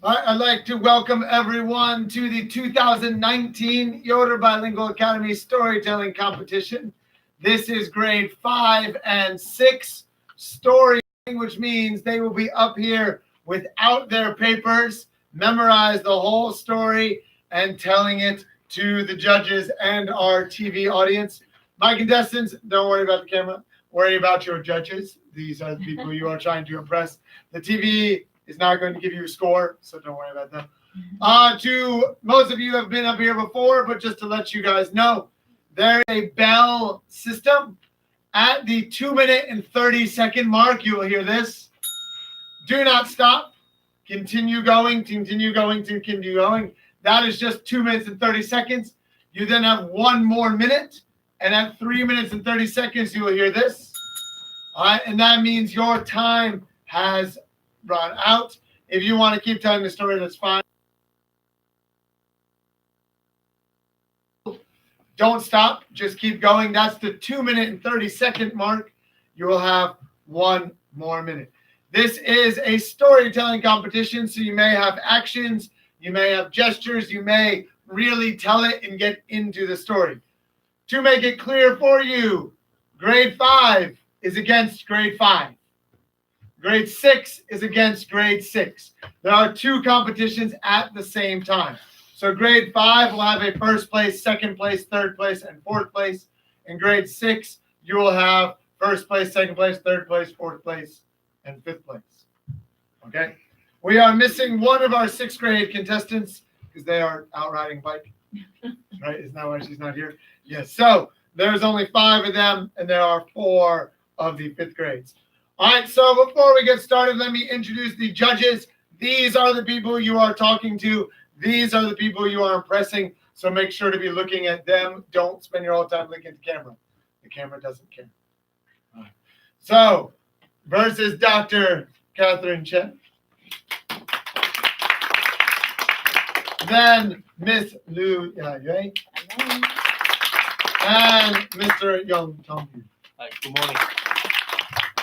I'd like to welcome everyone to the 2019 Yoder Bilingual Academy Storytelling Competition. This is grade 5 and 6 story, which means they will be up here without their papers, memorize the whole story, and telling it to the judges and our TV audience. My contestants, don't worry about the camera. Worry about your judges. These are the people you are trying to impress. The TV is not going to give you a score, so don't worry about them. To most of you have been up here before, but just to let you guys know, there is a bell system. At the 2-minute and 30-second mark, you will hear this. Do not stop. Continue going, continue going, continue going. That is just 2 minutes and 30 seconds. You then have 1 more minute, and at 3 minutes and 30 seconds, you will hear this. All right, and that means your time has run out. If you want to keep telling the story, that's fine. Don't stop. Just keep going. That's the 2-minute and 30-second mark. You will have 1 more minute. This is a storytelling competition, so you may have actions, you may have gestures, you may really tell it and get into the story. To make it clear for you, grade 5 is against grade 5. Grade 6 is against grade 6. There are 2 competitions at the same time. So grade 5 will have a first place, second place, third place, and fourth place. In grade 6, you will have first place, second place, third place, fourth place, and fifth place. Okay? We are missing one of our 6th grade contestants because they are out riding bike. Right? Isn't that why she's not here? Yes. So there's only 5 of them, and there are 4 of the 5th grades. All right, so before we get started, let me introduce the judges. These are the people you are talking to. These are the people you are impressing. So make sure to be looking at them. Don't spend your whole time looking at the camera. The camera doesn't care. All right. So, versus Dr. Catherine Chen. Then Miss Liu Yue. And Mr. Young Tong Yu. Hi, good morning.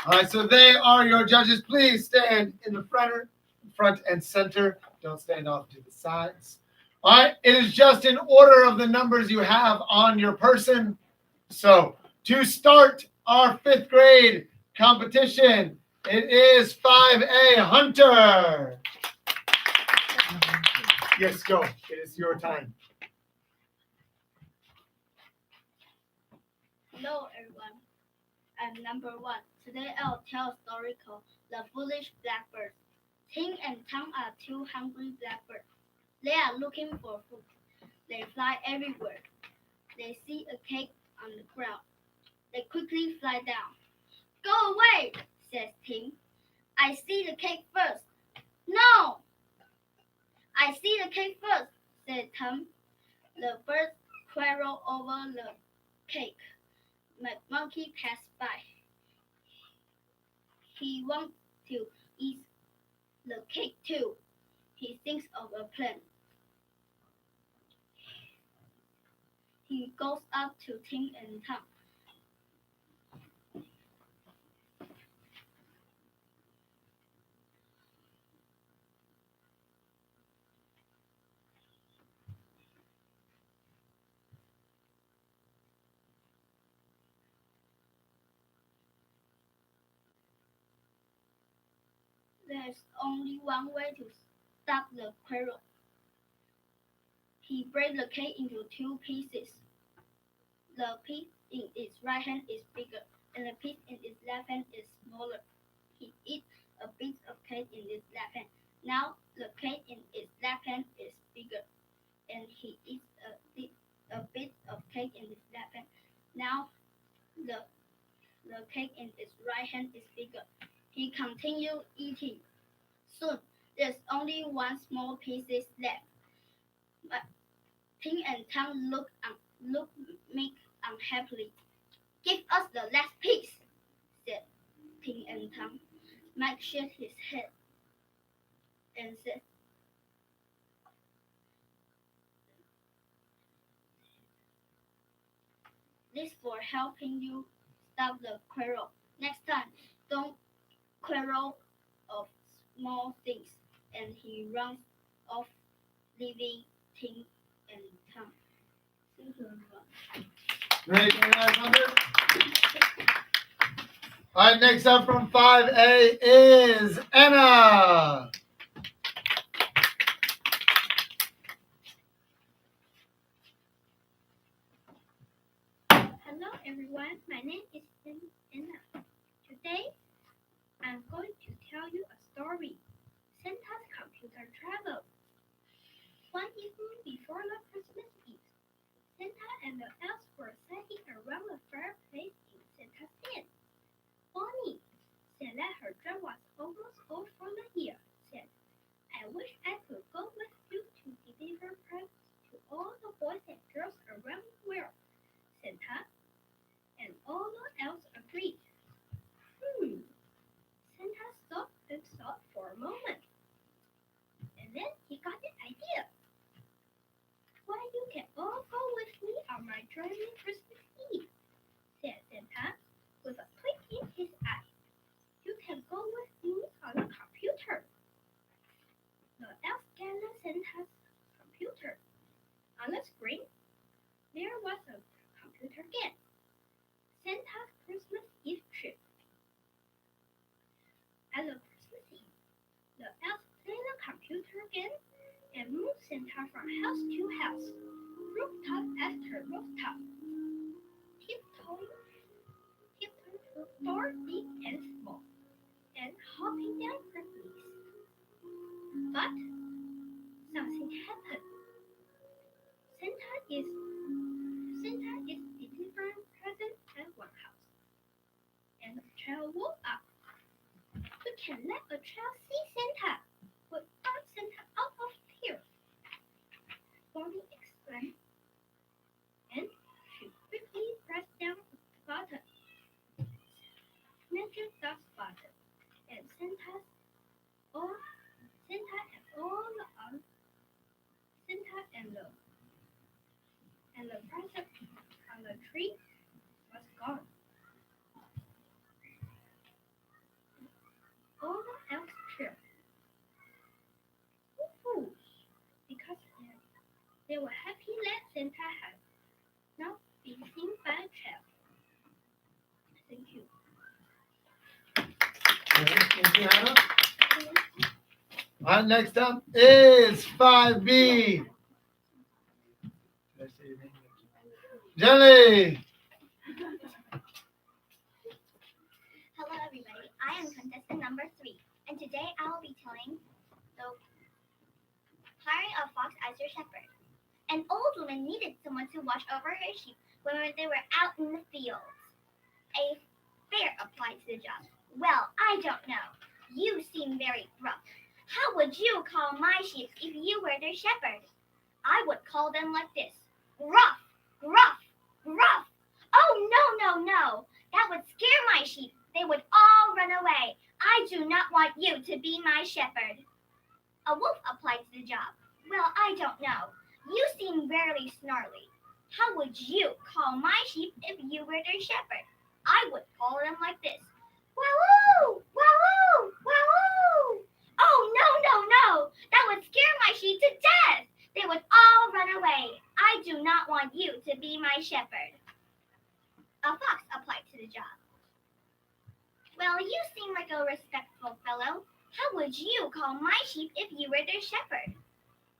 All right, so they are your judges. Please stand in the front and center. Don't stand off to the sides. All right, it is just in order of the numbers you have on your person. So to start our 5th grade competition, it is 5A Hunter. Yes, go. It is your time. Hello, everyone. I'm number 1. Today I'll tell a story called The Foolish Blackbird. Ting and Tang are 2 hungry blackbirds. They are looking for food. They fly everywhere. They see a cake on the ground. They quickly fly down. Go away, says Ting. I see the cake first. No! I see the cake first, said Tang. The birds quarrel over the cake. Monkey passed by. He wants to eat the cake too. He thinks of a plan. He goes up to Ting and Tang. There's only one way to stop the quarrel. He breaks the cake into 2 pieces. The piece in its right hand is bigger, and the piece in its left hand is smaller. He eats a piece of cake in his left hand. Now the cake in its left hand is bigger, and he eats a bit of cake in his left hand. Now the cake in its right hand is bigger. He continued eating. Soon, there's only 1 small piece left. But Ting and Tang look unhappily. Give us the last piece, said Ting and Tang. Mike shook his head and said, this for helping you stop the quarrel. Next time, don't quarrel of small things. And he runs of living things and time. Thank you, everyone. Great, very nice, Hunter. All right, next up from 5A is Anna. Hello, everyone. My name is Anna. Today, I'm going to tell you a story. Santa's computer travel. One evening before the Christmas Eve, Santa and the elves were sitting around the fireplace in Santa's den. Bonnie said that her job was almost over for the year. Said, I wish I could go with you to deliver presents to all the boys and girls around the world. Santa and all the elves agreed. Santa stopped and thought for a moment. And then he got the idea. Why, you can all go with me on my journey Christmas Eve, said Santa, with a twinkle in his eye. You can go with me on the computer. The elf scanned Santa's computer. On the screen, there was a computer again. Santa's Christmas Eve trip. At the Christmas Eve, the elf played the computer again and moved Santa from house to house, rooftop after rooftop, tiptoeing through doors big and small, and hopping down chimneys. But something happened. Santa is delivering presents at one house, and the child woke up. You can let a child see Santa without Santa out of here, Bonnie exclaimed, and she quickly pressed down the button. Magic dust button, and Santa and all the present on the tree was gone. All the elves cheered. Woohoo! Because they were happy that Santa had not been seen by a child. Thank you. Thank you, Hannah. All right, next up is 5B. Did I say your name? Jenny. Hello everybody, I am contestant number 3, and today I will be telling the hiring a fox as your shepherd. An old woman needed someone to watch over her sheep when they were out in the fields. A bear applied to the job. Well, I don't know. You seem very gruff. How would you call my sheep if you were their shepherd? I would call them like this. Gruff, gruff, gruff. Oh, no. That would scare my sheep. They would all run away. I do not want you to be my shepherd. A wolf applied to the job. Well, I don't know. You seem very snarly. How would you call my sheep if you were their shepherd? I would call them like this. Wow-oo! Wow-oo! Wow-oo! Oh, no. That would scare my sheep to death. They would all run away. I do not want you to be my shepherd. A fox applied to the job. Well, you seem like a respectful fellow. How would you call my sheep if you were their shepherd?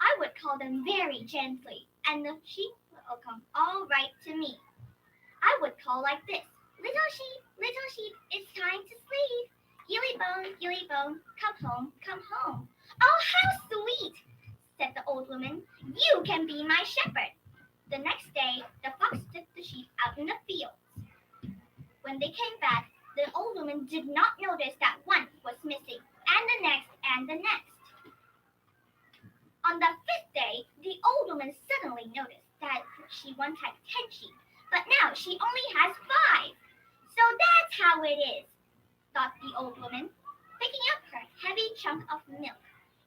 I would call them very gently, and the sheep will come all right to me. I would call like this. Little sheep, it's time to sleep. Gilly bone, come home. Oh, how sweet, said the old woman. You can be my shepherd. The next day, the fox took the sheep out in the fields. When they came back, the old woman did not notice that one was missing, and the next. On the 5th day, the old woman suddenly noticed that she once had 10 sheep, but now she only has 5. So that's how it is, thought the old woman. Picking up her heavy chunk of milk,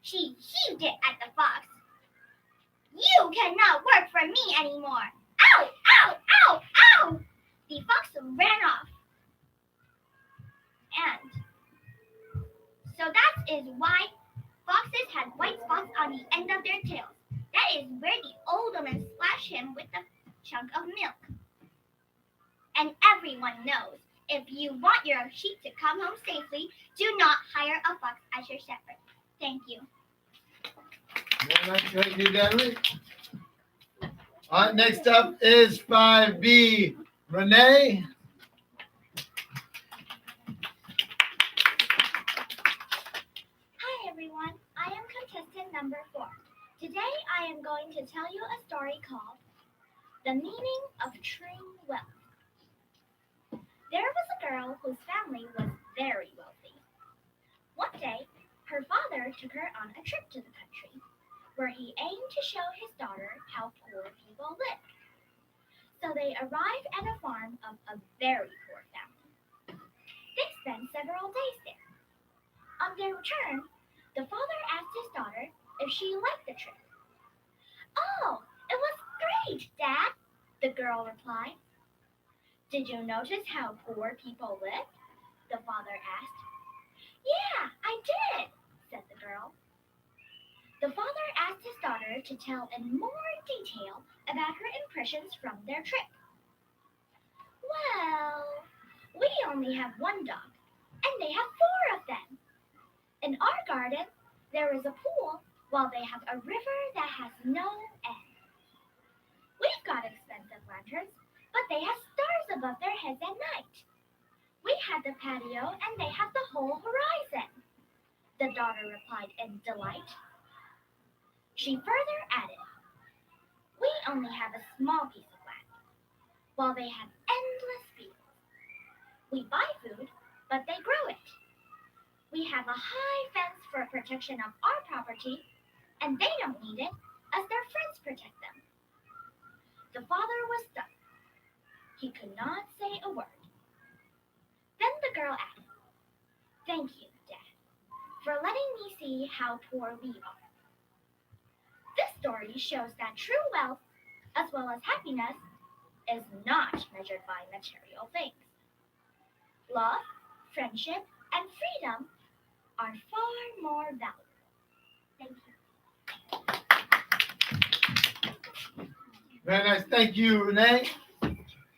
she heaved it at the fox. You cannot work for me anymore. Ow! The fox ran off. And so that is why foxes just had white spots on the end of their tails. That is where the old woman splashed him with the chunk of milk. And everyone knows, if you want your sheep to come home safely, do not hire a fox as your shepherd. Thank you. Thank you, Debbie. All right, next up is 5B. Renee. Hi everyone, I am contestant number 4. Today I am going to tell you a story called The Meaning of True Wealth. There was a girl whose family was very wealthy. One day, her father took her on a trip to the country, where he aimed to show his daughter how poor people live. So they arrived at a farm of a very poor family. They spent several days there. On their return, the father asked his daughter if she liked the trip. "Oh, it was great, Dad," the girl replied. "Did you notice how poor people live?" the father asked. "Yeah, I did," said the girl. The father asked his daughter to tell in more detail about her impressions from their trip. "Well, we only have one dog, and they have 4 of them. In our garden, there is a pool, while they have a river that has no end. We've got expensive lanterns, but they have stars above their heads at night. We have the patio, and they have the whole horizon," the daughter replied in delight. She further added, "We only have a small piece of land, while they have endless fields. We buy food, but they grow it. We have a high fence for protection of our property, and they don't need it, as their friends protect them." The father was stuck. He could not say a word. Then the girl added, "Thank you, Dad, for letting me see how poor we are." This story shows that true wealth, as well as happiness, is not measured by material things. Love, friendship, and freedom are far more valuable. Thank you. Very nice. Thank you, Renee. All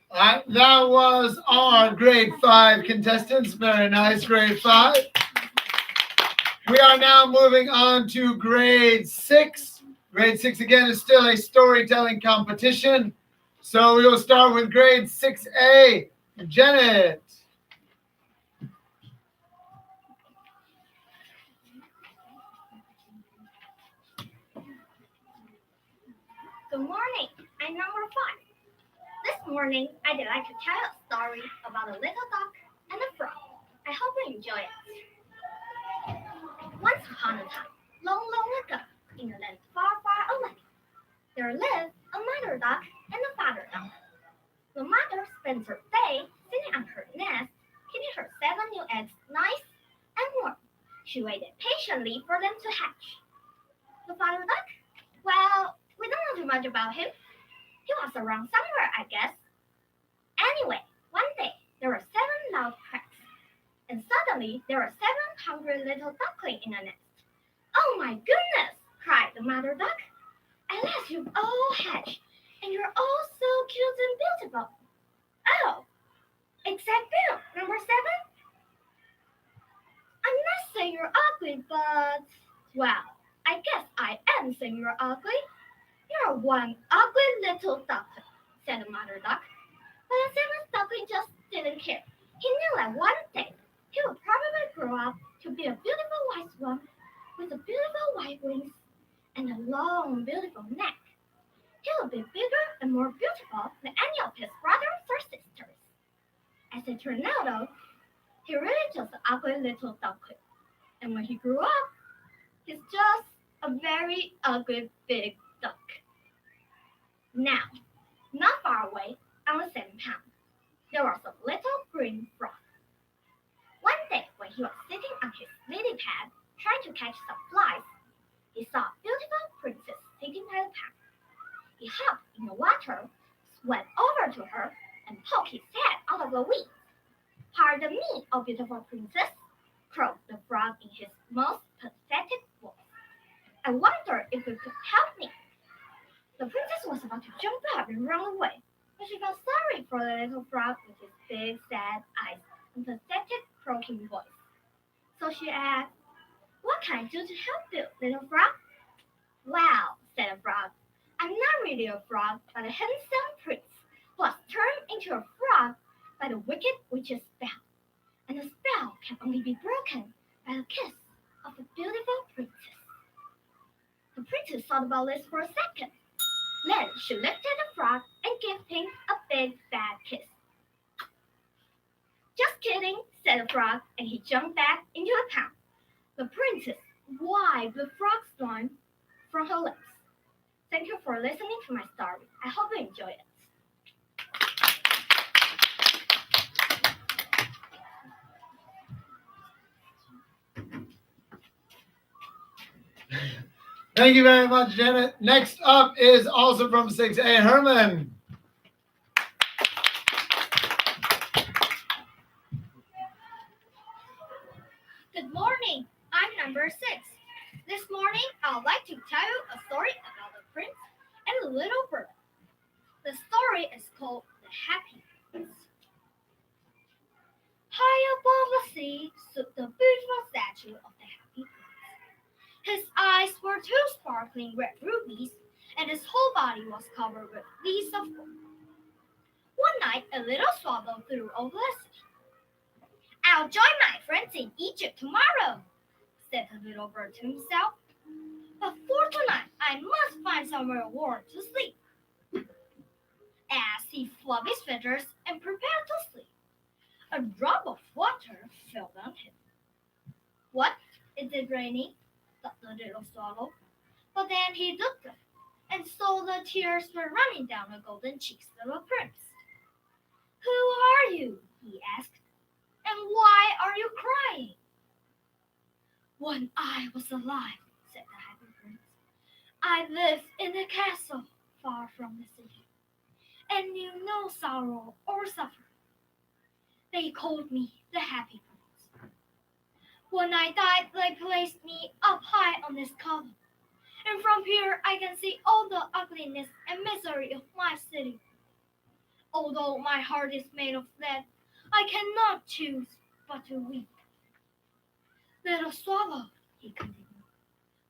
right, that was our grade 5 contestants. Very nice, grade 5. We are now moving on to grade 6. Grade 6, again, is still a storytelling competition. So we will start with grade 6A. Janet. Good morning. I'm number 5. This morning, I'd like to tell a story about a little duck and a frog. I hope you enjoy it. Once upon a time, long, long ago, in a land far, far away, there lived a mother duck and a father duck. The mother spent her day sitting on her nest, keeping her 7 new eggs nice and warm. She waited patiently for them to hatch. The father duck? Well, we don't know too much about him. He was around somewhere, I guess. Anyway, one day, there were 7 loud cracks. And suddenly, there were 7 hungry little ducklings in a nest. "Oh my goodness!" cried the mother duck. "At last you've all hatched, and you're all so cute and beautiful. Oh, except you, number 7. I'm not saying you're ugly, but, well, I guess I am saying you're ugly. You're one ugly little duckling," said the mother duck. But the 7th duckling just didn't care. He knew that one day he would probably grow up to be a beautiful white swan with a beautiful white wings and a long, beautiful neck. He would be bigger and more beautiful than any of his brothers or sisters. As it turned out, though, he really just an ugly little duckling. And when he grew up, he's just a very ugly big duck. Now, not far away, on the same pond, there was a little green frog. One day, when he was sitting on his lily pad trying to catch some flies, he saw a beautiful princess sitting by the pond. He hopped in the water, swam over to her, and poked his head out of the weeds. "Pardon me, oh beautiful princess," croaked the frog in his most pathetic voice. I wonder if you could help me. The princess was about to jump up and run away, but she felt sorry for the little frog with his big, sad eyes and pathetic, croaking voice. So she asked, "What can I do to help you, little frog?" "Well," said the frog, "I'm not really a frog, but a handsome prince who was turned into a frog by the wicked witch's spell. And the spell can only be broken by the kiss of a beautiful princess." The princess thought about this for a second. Then she lifted the frog and gave him a big fat kiss. "Just kidding," said the frog, and he jumped back into the pond. The princess wiped the frog's slime from her lips. Thank you for listening to my story. I hope you enjoy it. Thank you very much, Janet. Next up is also from 6A, Herman. Good morning. I'm number 6. This morning, I would like to tell you a story about a prince and a little bird. The story is called The Happy Prince. High above the sea stood the beautiful statue of the Happy Prince. His eyes were 2 sparkling red rubies, and his whole body was covered with leaves of gold. One night, a little swallow flew over the city. "I'll join my friends in Egypt tomorrow," said the little bird to himself. "But for tonight, I must find somewhere warm to sleep." As he fluffed his feathers and prepared to sleep, a drop of water fell on him. "What? Is it raining?" thought the little swallow. But then he looked up and saw the tears were running down the golden cheeks of the prince. "Who are you?" he asked. "And why are you crying?" "When I was alive," said the Happy Prince, "I lived in a castle far from the city, and knew no sorrow or suffering. They called me the Happy Prince. When I died, they placed me up high on this column, and from here I can see all the ugliness and misery of my city. Although my heart is made of lead, I cannot choose but to weep. Little swallow," he continued,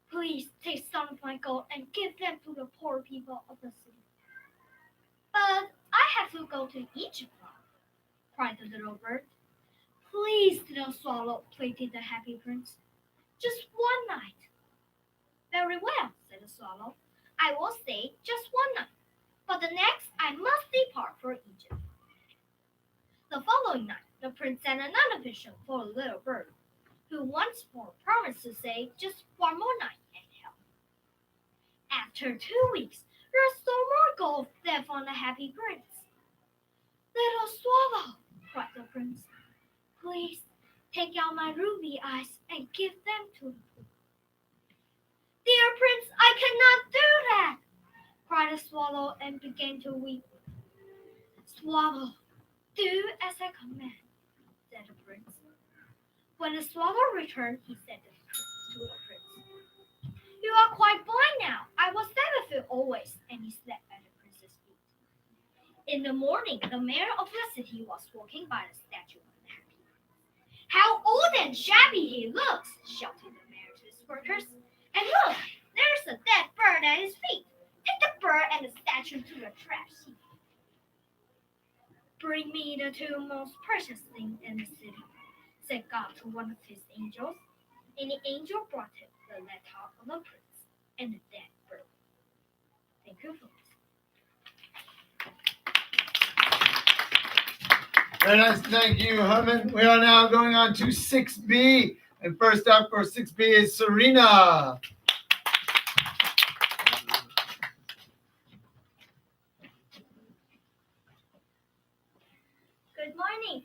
"please take some of my gold and give them to the poor people of the city." "But I have to go to Egypt now," cried the little bird. "Please, little swallow," pleaded the Happy Prince. "Just one night." "Very well," said the swallow. "I will stay just one night, but the next I must depart for Egypt." The following night, the prince sent another vision for the little bird, who once more promised to stay just one more night and help. After 2 weeks, there was still more gold left on the Happy Prince. "Little swallow," cried the prince, "please take out my ruby eyes and give them to me." "Dear prince, I cannot do that," cried the swallow and began to weep. "Swallow, do as I command," said the prince. When the swallow returned, he said to the prince, "You are quite blind now. I will stay with you always," and he slept at the prince's feet. In the morning, the mayor of the city was walking by the statue of the Happy Prince. "How old and shabby he looks," shouted the mayor to his workers. "And look, there's a dead bird at his feet. Take the bird and the statue to the trash heap." "Bring me the 2 most precious things in the city," said God to one of his angels. And the angel brought him the letter of the prince and the dead bird. Thank you for listening. Very nice. Thank you, Herman. We are now going on to 6B. And first up for 6B is Serena. Good morning.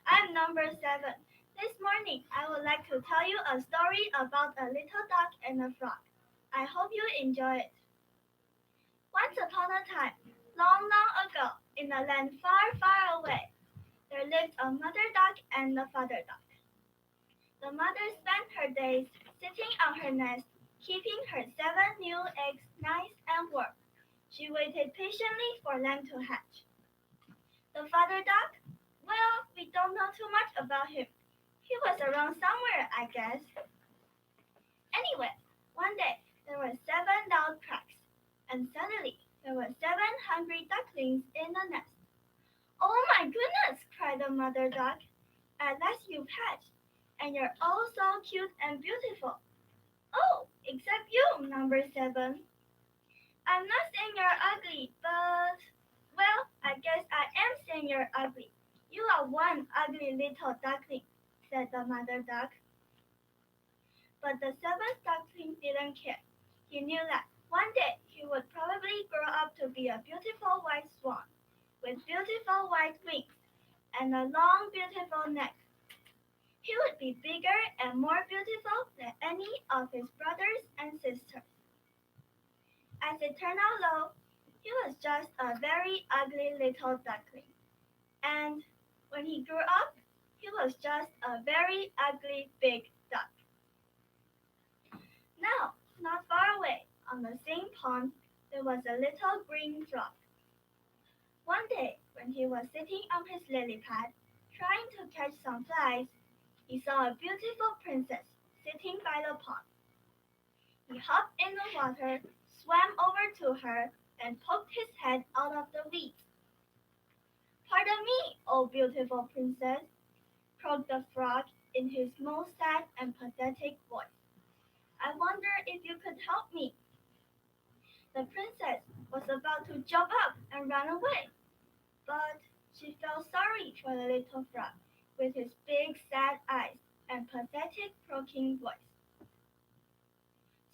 I'm number 7. This morning, I would like to tell you a story about a little dog and a frog. I hope you enjoy it. Once upon a time, long, long ago, in a land far, far away, there lived a mother dog and a father dog. The mother spent her days sitting on her nest, keeping her 7 new eggs nice and warm. She waited patiently for them to hatch. The father duck? Well, we don't know too much about him. He was around somewhere, I guess. Anyway, one day there were 7 loud cracks, and suddenly there were 7 hungry ducklings in the nest. Oh my goodness, cried the mother duck. At last you've hatched, and you're all so cute and beautiful. Oh, except you, number 7. I'm not saying you're ugly, but, well, I guess I am saying you're ugly. You are one ugly little duckling, said the mother duck. But the 7th duckling didn't care. He knew that one day he would probably grow up to be a beautiful white swan with beautiful white wings and a long, beautiful neck. He would be bigger and more beautiful than any of his brothers and sisters. As it turned out, though, he was just a very ugly little duckling. And when he grew up, he was just a very ugly big duck. Now, not far away, on the same pond, there was a little green frog. One day, when he was sitting on his lily pad, trying to catch some flies, he saw a beautiful princess sitting by the pond. He hopped in the water, swam over to her, and poked his head out of the weeds. Pardon me, oh beautiful princess, croaked the frog in his most sad and pathetic voice. I wonder if you could help me. The princess was about to jump up and run away, but she felt sorry for the little frog with his big sad eyes and pathetic croaking voice.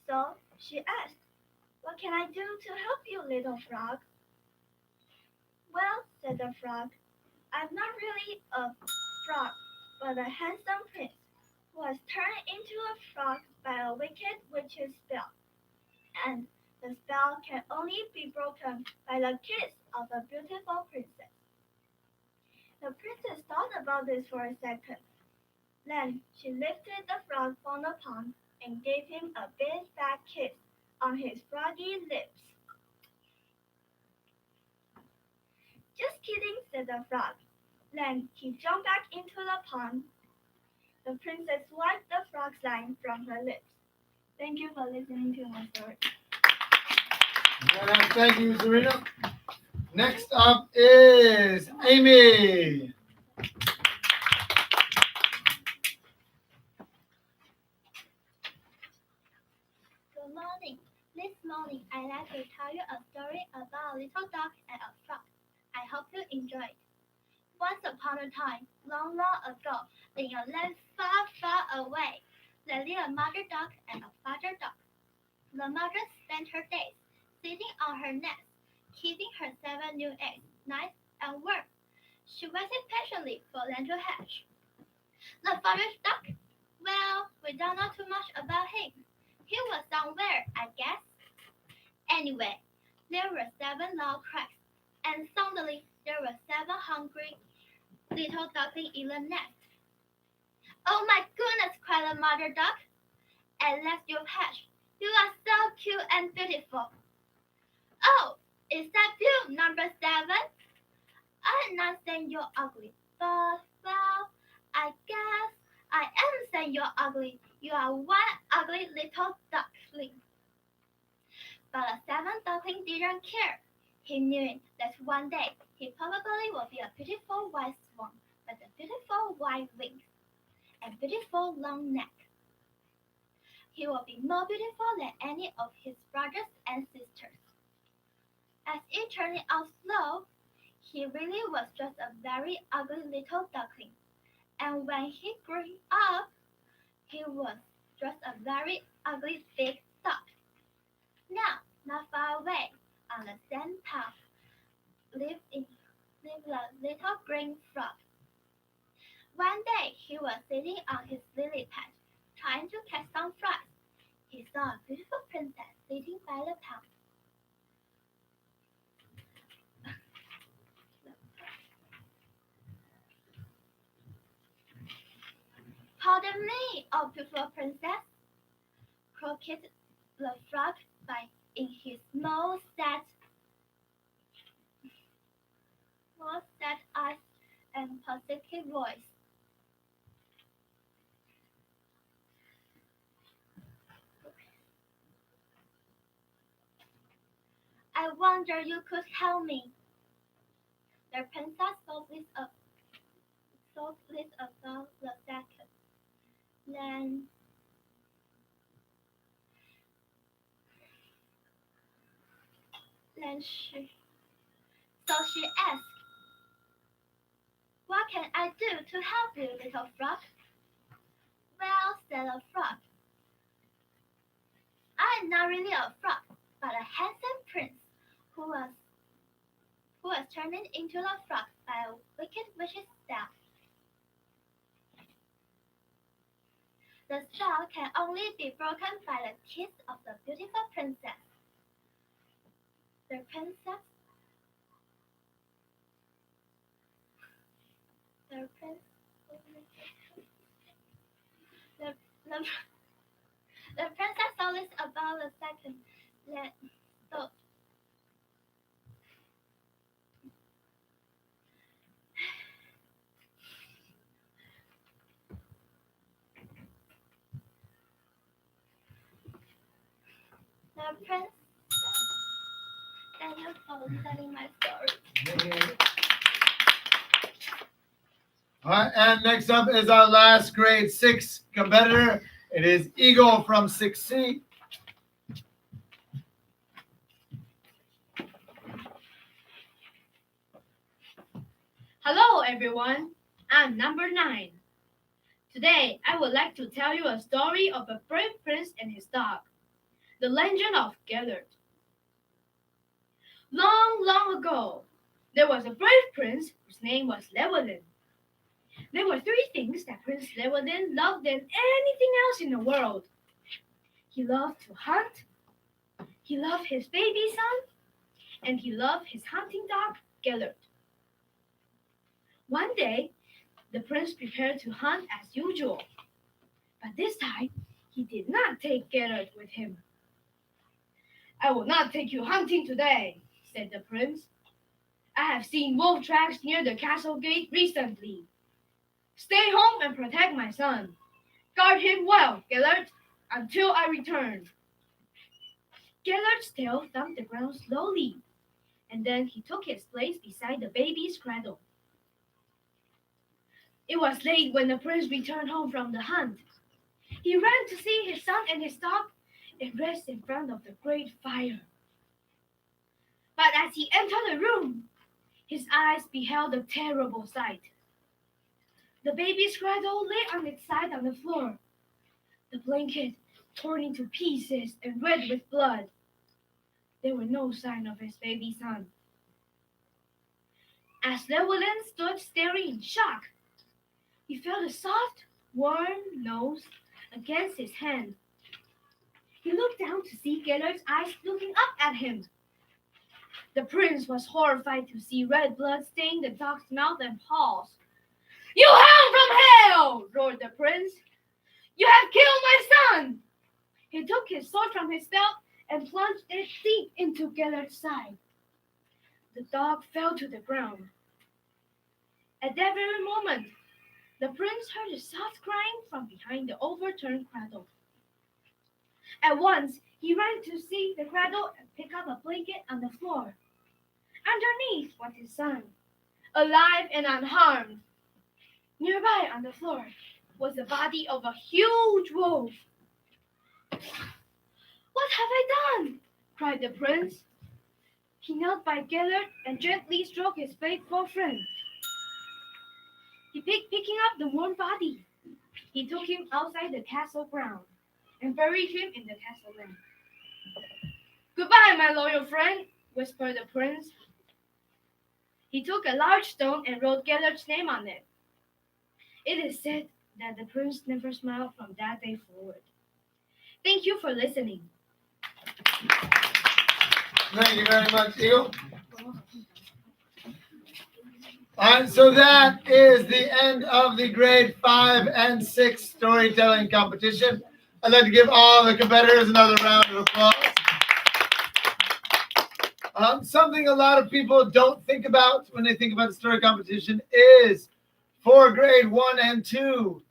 So she asked, what can I do to help you, little frog? Well, said the frog, I'm not really a frog, but a handsome prince who was turned into a frog by a wicked witch's spell. And the spell can only be broken by the kiss of a beautiful princess. The princess thought about this for a second. Then she lifted the frog from the pond and gave him a big fat kiss on his froggy lips. Just kidding, said the frog. Then he jumped back into the pond. The princess wiped the frog slime from her lips. Thank you for listening to my story. Thank you, Zarina. Next up is Amy. Good morning. This morning, I'd like to tell you a story about a little duck and a frog. I hope you enjoy it. Once upon a time, long, long ago, in a land far, far away, there lived a mother duck and a father duck. The mother spent her days sitting on her nest, keeping her 7 new eggs nice and warm. She waited patiently for them to hatch. The father duck? Well, we don't know too much about him. He was somewhere, I guess. Anyway, there were 7 loud cracks, and suddenly there were 7 hungry little ducklings in the nest. Oh my goodness, cried the mother duck. At last you've hatched. You are so cute and beautiful. Oh, is that you, number 7? I'm not saying you're ugly, but, well, I guess I am saying you're ugly. You are one ugly little duckling. But the 7th duckling didn't care. He knew that one day he probably would be a beautiful white swan with a beautiful white wings and beautiful long neck. He would be more beautiful than any of his brothers and sisters. As it turned out slow, he really was just a very ugly little duckling. And when he grew up, he was just a very ugly big duck. Now, not far away, on the same path, lived a little green frog. One day, he was sitting on his lily pad, trying to catch some flies. He saw a beautiful princess sitting by the pond. Pardon me, oh beautiful princess, croaked the frog by in his most sad eyes and positive voice. I wonder you could help me. The princess softly above the second. Then she asked, "What can I do to help you, little frog?" "Well," said the frog, "I am not really a frog, but a handsome prince who was turned into a frog by a wicked witch's spell. The spell can only be broken by the kiss of the beautiful princess." The princess saw this about a second. So the prince. Thank you for telling my story. All right, and next up is our last grade 6 competitor. It is Eagle from 6C. Hello everyone, I'm number 9. Today I would like to tell you a story of a brave prince and his dog, the legend of Gellert. Long, long ago, there was a brave prince whose name was Llewellyn. There were 3 things that Prince Llewellyn loved than anything else in the world. He loved to hunt, he loved his baby son, and he loved his hunting dog, Gellert. One day, the prince prepared to hunt as usual, but this time he did not take Gellert with him. "I will not take you hunting today," said the prince. "I have seen wolf tracks near the castle gate recently. Stay home and protect my son. Guard him well, Gellert, until I return." Gellert's tail thumped the ground slowly, and then he took his place beside the baby's cradle. It was late when the prince returned home from the hunt. He ran to see his son and his dog and rest in front of the great fire. But as he entered the room, his eyes beheld a terrible sight. The baby's cradle lay on its side on the floor, the blanket torn into pieces and red with blood. There were no sign of his baby son. As Llewellyn stood staring in shock, he felt a soft, warm nose against his hand. He looked down to see Gellert's eyes looking up at him. The prince was horrified to see red blood stain the dog's mouth and paws. "You hound from hell!" roared the prince. "You have killed my son!" He took his sword from his belt and plunged it deep into Gellert's side. The dog fell to the ground. At that very moment, the prince heard a soft crying from behind the overturned cradle. At once, he ran to see the cradle and pick up a blanket on the floor. Underneath was his son, alive and unharmed. Nearby on the floor was the body of a huge wolf. "What have I done?" cried the prince. He knelt by Gellert and gently stroked his faithful friend. Picking up the warm body, he took him outside the castle ground and buried him in the castle land. "Goodbye, my loyal friend," whispered the prince. He took a large stone and wrote Gellert's name on it. It is said that the prince never smiled from that day forward. Thank you for listening. Thank you very much, Eagle. All right, so that is the end of the grade 5 and 6 storytelling competition. I'd like to give all the competitors another round of applause. Something a lot of people don't think about when they think about the story competition is for grade 1 and 2,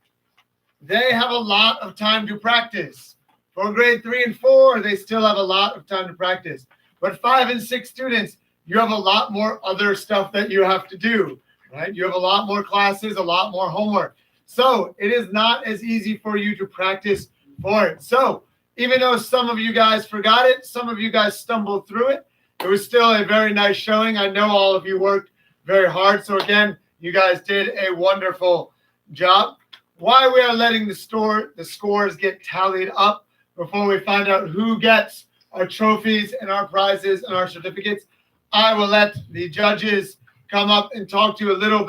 they have a lot of time to practice. For grade 3 and 4, they still have a lot of time to practice. But 5 and 6 students, you have a lot more other stuff that you have to do, right? You have a lot more classes, a lot more homework. So it is not as easy for you to practice for it. So even though some of you guys forgot it, some of you guys stumbled through it, it was still a very nice showing. I know all of you worked very hard. So again, you guys did a wonderful job. Why we are letting the scores get tallied up before we find out who gets our trophies and our prizes and our certificates, I will let the judges come up and talk to you a little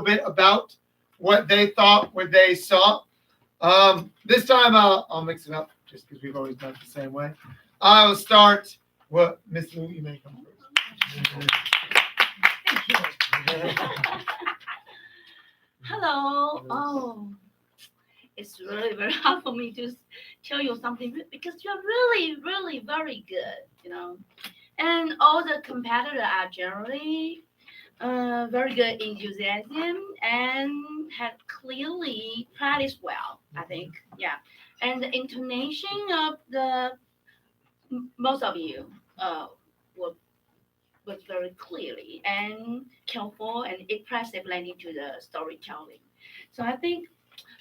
bit about what they thought, what they saw. This time I'll mix it up just because we've always done it the same way. I will start. Well, Miss Lou, you may come first. Hello. Oh, it's really very hard for me to tell you something because you're really, really very good, And all the competitors are generally very good enthusiasm and had clearly practiced well, I think. Yeah. And the intonation of most of you was very clearly and careful and expressively into the storytelling. So I think,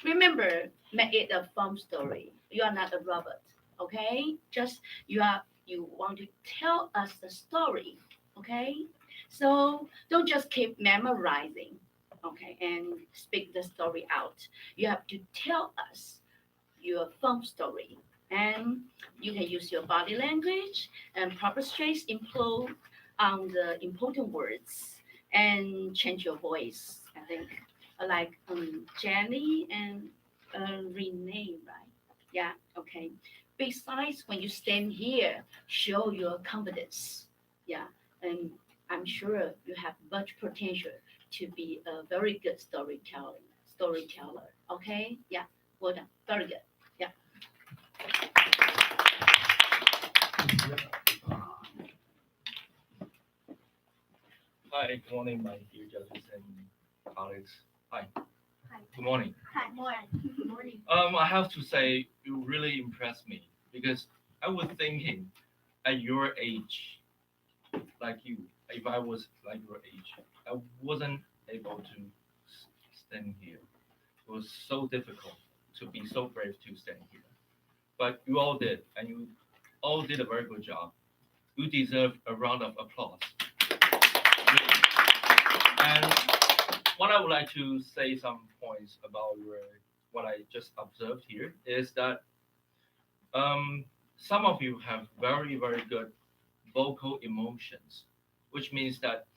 remember, make it a fun story. You are not a robot, okay? Just you want to tell us the story, okay? So don't just keep memorizing, okay, and speak the story out. You have to tell us your fun story, and you can use your body language and proper stress improve on the important words and change your voice. I think like Jenny and Renee, right? Yeah, okay. Besides, when you stand here, show your confidence. Yeah, and I'm sure you have much potential to be a very good storyteller. Okay, yeah, well done, very good. Yeah. Hi, good morning, my dear judges and colleagues. Hi. Good morning. Hi, morning. Good morning. I have to say you really impressed me because I was thinking at your age, like you, if I was like your age, I wasn't able to stand here. It was so difficult to be so brave to stand here. But you all did, and you all did a very good job. You deserve a round of applause. Really. And what I would like to say some points about what I just observed here is that some of you have very, very good vocal emotions, which means that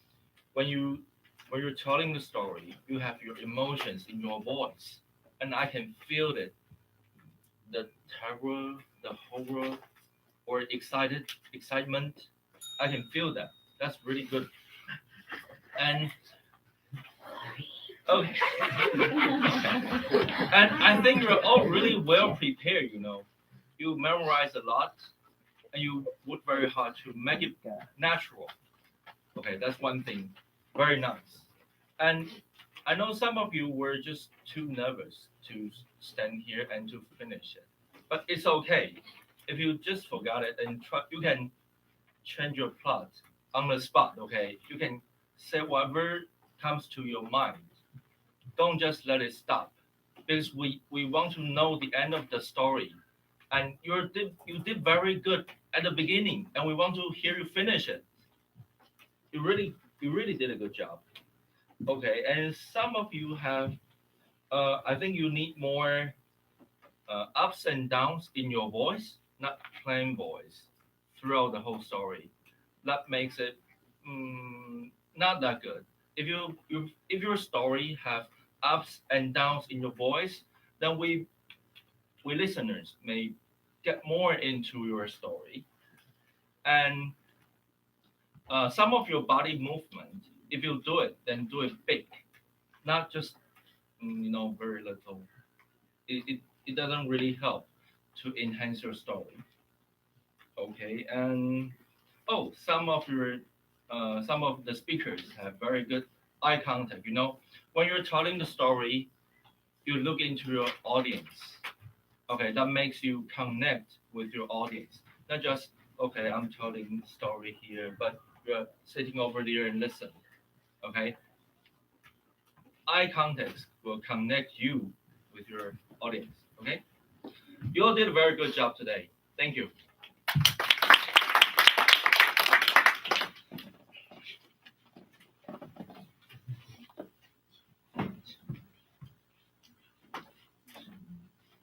when you're telling the story, you have your emotions in your voice, and I can feel it, the terror, the horror, or excitement. I can feel that. That's really good. And okay. And I think you're all really well prepared, You memorize a lot and you work very hard to make it natural. Okay, that's one thing. Very nice. And I know some of you were just too nervous to stand here and to finish it. But it's okay. If you just forgot it and try, you can change your plot on the spot, okay? You can say whatever comes to your mind. Don't just let it stop. Because we want to know the end of the story. And you did very good at the beginning, and we want to hear you finish it. You really did a good job. Okay, and some of you have I think you need more ups and downs in your voice, not plain voice, throughout the whole story. That makes it not that good. If your story have ups and downs in your voice, then we listeners may get more into your story, and some of your body movement. If you do it, then do it big, not just very little. It doesn't really help. to enhance your story. Okay, and oh, some of the speakers have very good eye contact. You know, when you're telling the story, you look into your audience. Okay, that makes you connect with your audience. Not just okay, I'm telling story here, but you're sitting over there and listen. Okay, eye contact will connect you with your audience. Okay, you all did a very good job today. Thank you.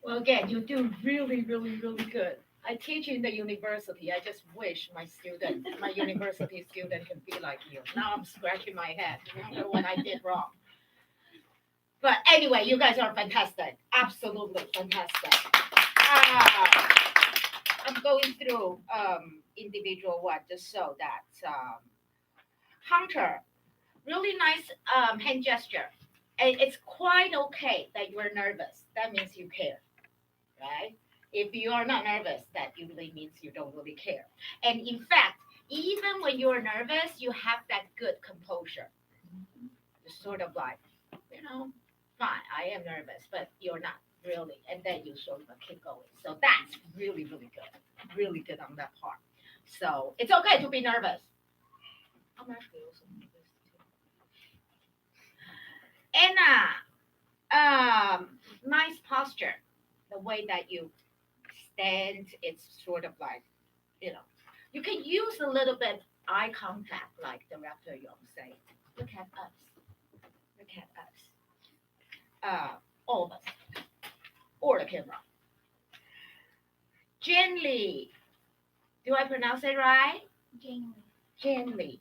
Well, again, you do really, really, really good. I teach in the university. I just wish my university student can be like you. Now I'm scratching my head. Remember what I did wrong. But anyway, you guys are fantastic. Absolutely fantastic. I'm going through individual one just so that Hunter, really nice hand gesture. And it's quite okay that you're nervous. That means you care, right? If you are not nervous, that usually means you don't really care. And in fact, even when you're nervous, you have that good composure. Just sort of like, fine, I am nervous, but you're not really. And then you sort of keep going. So that's really, really good. Really good on that part. So it's okay to be nervous. I'm actually also nervous too. Anna, nice posture. The way that you stand, it's sort of like, you can use a little bit eye contact, like Director Yong say. Look at us. Look at us. All of us. Or the camera. Gently. Do I pronounce it right? Gently.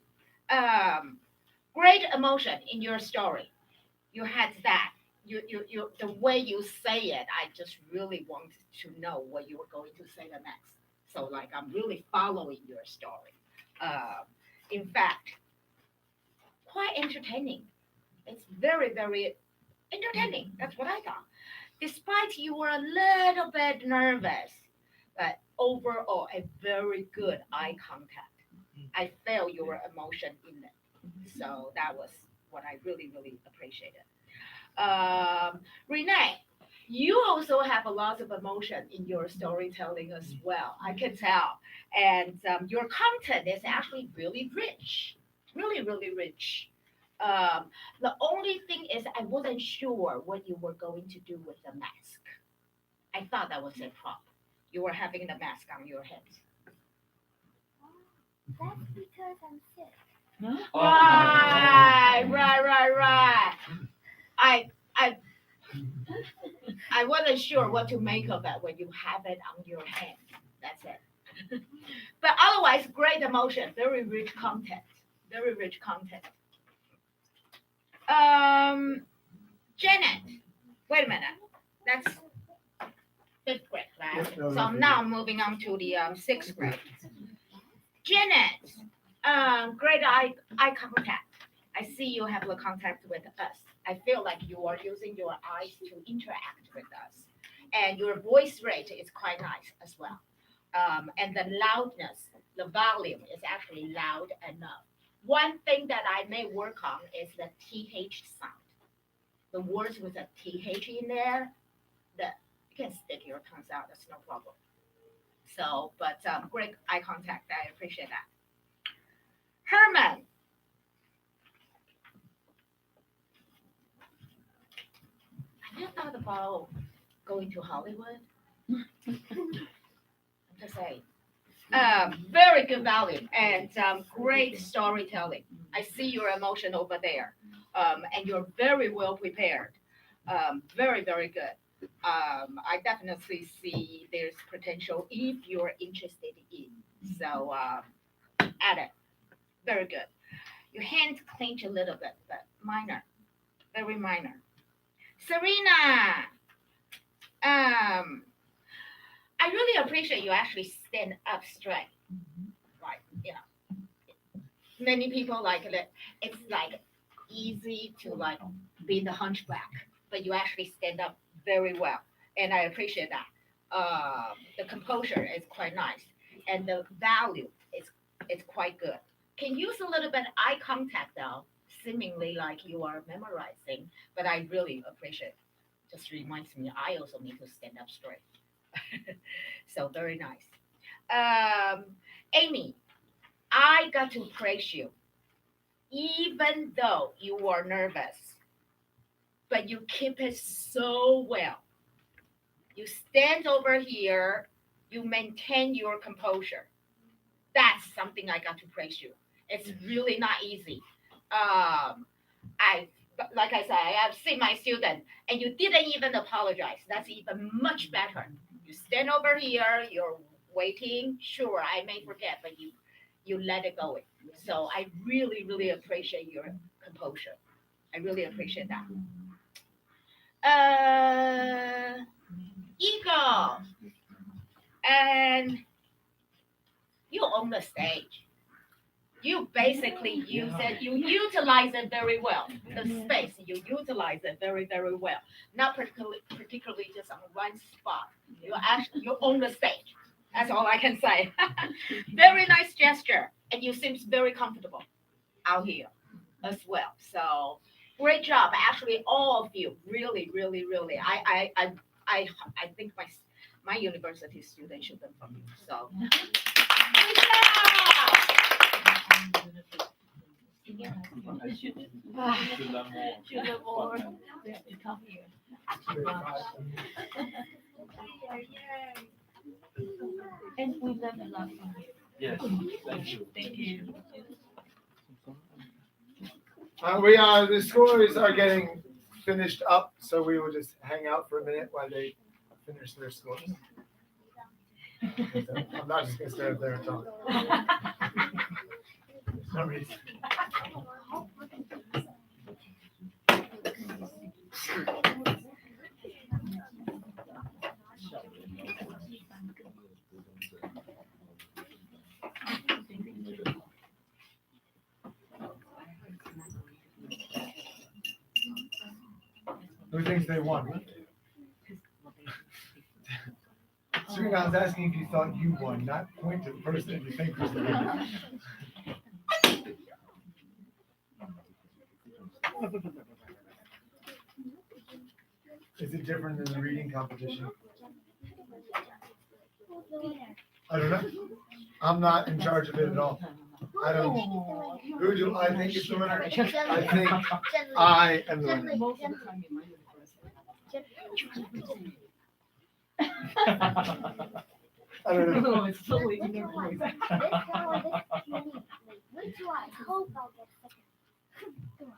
Great emotion in your story. You had that. You the way you say it, I just really wanted to know what you were going to say the next. So like I'm really following your story. In fact, quite entertaining. It's very, very entertaining. That's what I thought. Despite you were a little bit nervous, but overall a very good eye contact. I felt your emotion in it. So that was what I really, really appreciated. Renee, you also have a lot of emotion in your storytelling as well. I can tell. And your content is actually really rich, really, really rich. The only thing is, I wasn't sure what you were going to do with the mask. I thought that was a prop. You were having the mask on your head. That's because I'm sick. Right. I wasn't sure what to make of that when you have it on your hand. That's it. But otherwise, great emotion, very rich content. Very rich content. Janet, wait a minute. That's fifth grade, right? Yep, that was So fifth now I'm moving on to the sixth grade. Janet, great eye contact. I see you have the contact with us. I feel like you are using your eyes to interact with us. And your voice rate is quite nice as well. And the loudness, the volume is actually loud enough. One thing that I may work on is the TH sound. The words with a TH in there, that you can stick your tongues out, that's no problem. So, but great eye contact, I appreciate that. Herman. Have you thought about going to Hollywood? I'm just saying. Very good value and great storytelling. I see your emotion over there, and you're very well prepared. Very, very good. I definitely see there's potential if you're interested in. So add it. Very good. Your hands clench a little bit, but minor, very minor. Serena, I really appreciate you actually stand up straight. Right, many people like it. It's like easy to like be the hunchback, but you actually stand up very well, and I appreciate that. the composure is quite nice, and the value is it's quite good. Can use a little bit eye contact though, seemingly like you are memorizing, but I really appreciate. Just reminds me, I also need to stand up straight. So very nice. Amy, I got to praise you, even though you were nervous, but you keep it so well. You stand over here, you maintain your composure. That's something I got to praise you. It's really not easy. I like I said, I have seen my student, and you didn't even apologize. That's even much better. You stand over here, you're waiting. Sure, I may forget, but you let it go. So I really, really appreciate your composure. I really appreciate that. Ego, and you own the stage. You basically use it, you utilize it very well. The space, you utilize it very, very well. Not particularly just on one spot. You own the stage. That's all I can say. Very nice gesture, and you seem very comfortable out here as well. So great job, actually, all of you. Really, really, really. I think my university students should learn from you. So good job. And we learned a lot from you. Yes, thank you. Thank you. The scores are getting finished up, so we will just hang out for a minute while they finish their scores. I'm not just gonna stay up there and talk. For some reason. Who thinks they won? Serena, I was asking if you thought you won, not point to the person you think was the winner. Is it different than the reading competition? I don't know. I'm not in charge of it at all. I don't. Who do I think is the winner? I think I am the winner. I don't know. It's totally Which one? This one or this unique? Which one? I hope I'll get second. Come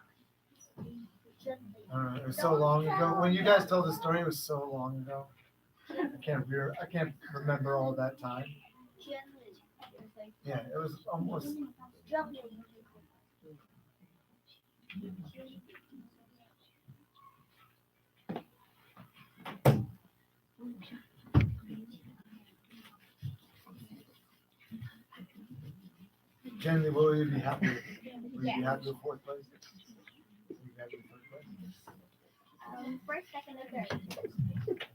on. It was so long ago. When you guys told the story, it was so long ago. I can't remember all that time. Yeah, it was almost. Jenny, will you be happy? Will you be happy with fourth place? Will you be happy with third place? First, second, and third.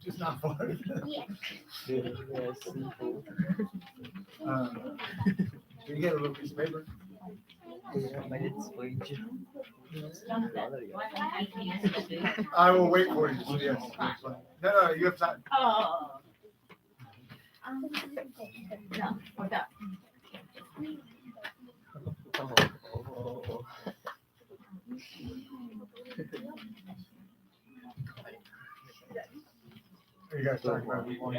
Just not fourth. Yes. Can you get a little piece of paper? I will wait for you. Yes. No, you have time. Oh, no, we're done. Are you guys talking about one?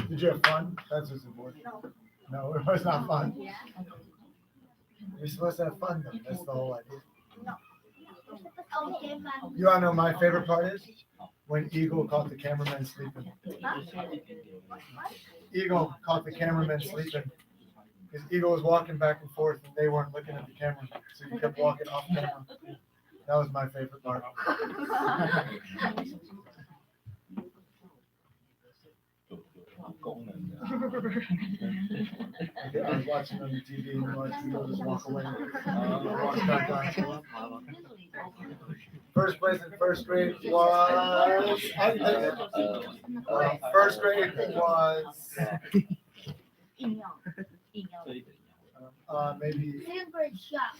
Did you have fun? That's what's important. No, it was not fun. You're supposed to have fun, though. That's the whole idea. Okay, fine. You wanna know my favorite part is? When Eagle caught the cameraman sleeping. Eagle caught the cameraman sleeping. Because Eagle was walking back and forth and they weren't looking at the camera. So he kept walking off camera. That was my favorite part. I was watching on the TV and watched people just walk away. Walk back on. First place in first grade was. First grade was maybe Silver shark.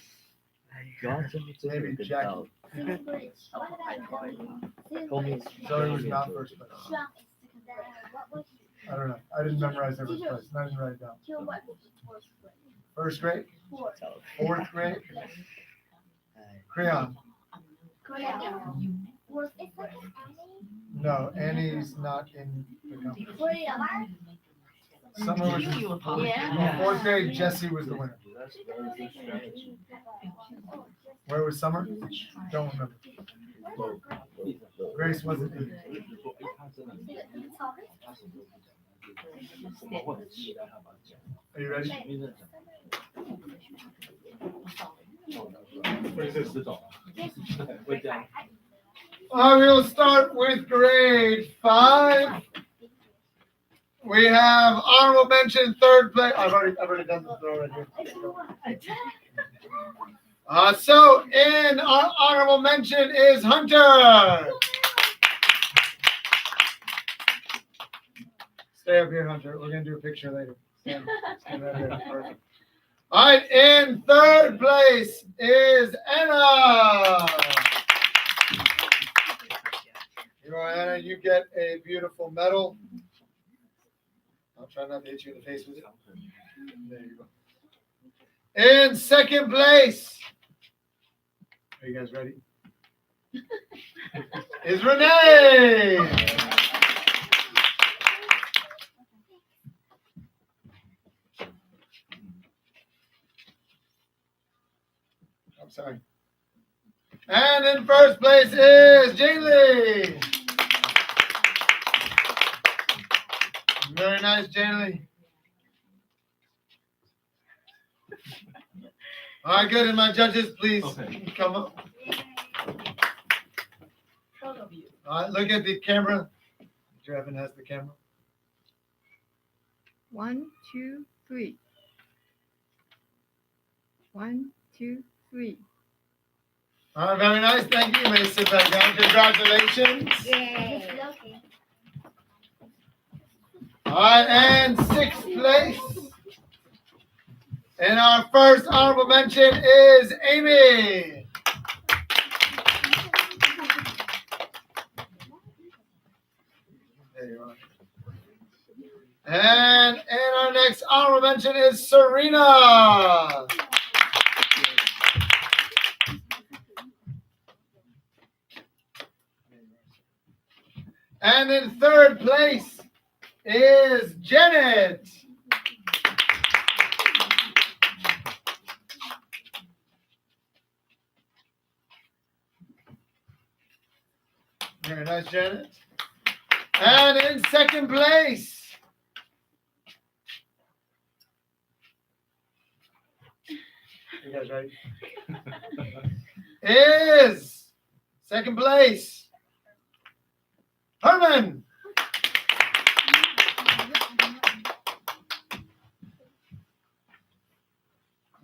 maybe Jackie. Silver shark. So it was not first place. Shark is second. What was I don't know. I didn't memorize every place. I didn't write it down. your what was first grade? First grade, Fourth. fourth grade, crayon. Was it second Annie? No, Annie's not in the company. Korea. Summer was fourth grade. Jesse was the winner. Where was Summer? Don't remember. Grace wasn't in. Are you ready? I will start with grade 5. We have honorable mention, third place. I've already done the throw right here. So in our honorable mention is Hunter. Stay up here, Hunter. We're gonna do a picture later. Stand right there. Perfect. All right, in third place is Anna. You know, Anna, you get a beautiful medal. I'll try not to hit you in the face with it. There you go. In second place, are you guys ready? Is Renee. I'm sorry. And in first place is Jane Lee. Very nice, Jane Lee. All right, good. And my judges, please come up. All right, look at the camera. Evan has the camera. 1, 2, 3. 1, 2, 3. All right, very nice. Thank you. You may sit back down. Congratulations. Yay. All right, and sixth place. And our first honorable mention is Amy. There you are. And our next honorable mention is Serena. And in third place is Janet. Very nice, Janet. And in second place, you guys ready? Is second place Herman.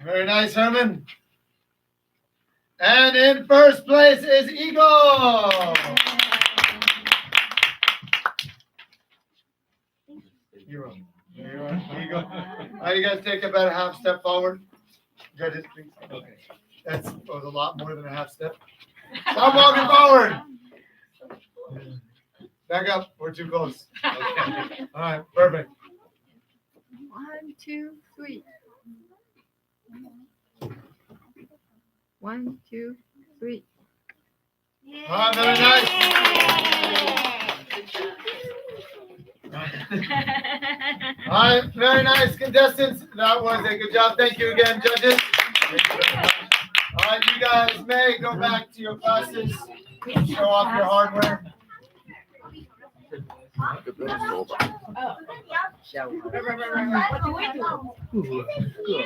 Very nice, Herman. And in first place is Eagle. You're on. There you are. Eagle. All right, you guys take about a half step forward. Judges, please. Okay. That was a lot more than a half step. Stop walking forward. Back up. We're too close. Okay. All right, perfect. 1, 2, 3. 1, 2, 3. All right, very nice. All right, very nice, contestants. That was a good job. Thank you again, judges. All right, you guys may go back to your classes. Show off your hardware. What do we do?